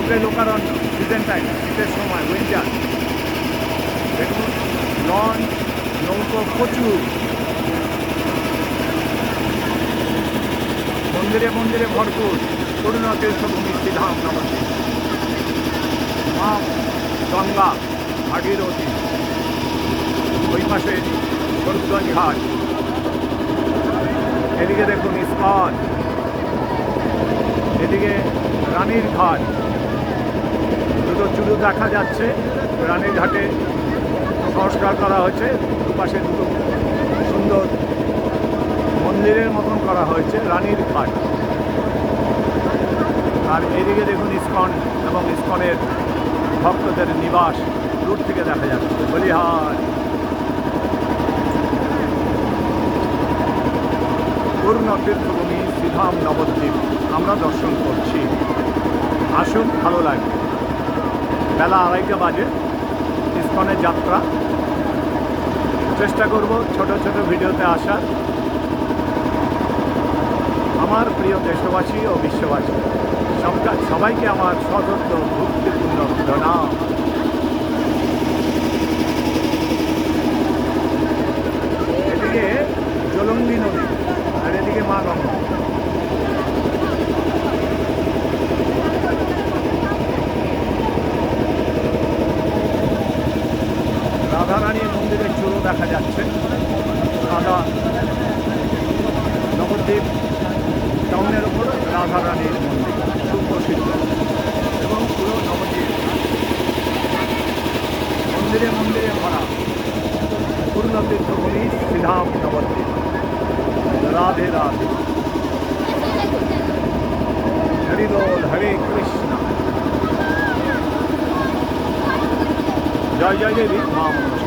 সমুদ্রে লোকারণ্য, season time, শীতের সময়, উইন্টার। দেখুন লঞ্চ, নৌকো প্রচুর। মন্দিরে মন্দিরে ভরপুর। পুরনো তীর্থভূমি শ্রীধাম নবদ্বীপ। মা গঙ্গা ভাগীরথী, ওই পাশে গরুগঞ্জ ঘাট। এদিকে দেখুন ইস্কন, এদিকে রানীর ঘাট। দুটো চুড়ু দেখা যাচ্ছে। রানীর ঘাটে সংস্কার করা হয়েছে, দুপাশে দুটো সুন্দর মন্দিরের মতন করা হয়েছে। রানীর ঘাট। আর এদিকে দেখুন ইস্কন এবং ইস্কনের ভক্তদের নিবাস দূর থেকে দেখা যাচ্ছে। বলিহার পূর্ণ তীর্থভূমি শ্রীধাম নবদ্বীপ আমরা দর্শন করছি। আসুন, ভালো লাগবে। বেলা 2:30 বাজে। ইস্কনের যাত্রা। চেষ্টা করব ছোট ছোট ভিডিওতে আসার। আমার প্রিয় দেশবাসী ও বিশ্ববাসী সবাইকে আমার সযত্ন ভক্তিপূর্ণ প্রণাম। এদিকে জলঙ্গি নদী আর এদিকে মা গঙ্গা। রাধারানীর মন্দিরের চূড়ো দেখা যাচ্ছে। সাদা নবদ্বীপ টাউনের ওপর রাধারানীর মন্দির সুপ্রসিদ্ধ, এবং পুরো নবদ্বীপ মন্দিরে মন্দিরে ভরা। পূর্ণ তীর্থভূমি শ্রীধাম নবদ্বীপ। রাধে রাধে, হরি বল, হরে কৃষ্ণ। জয় জয় দেবী মা মনসা।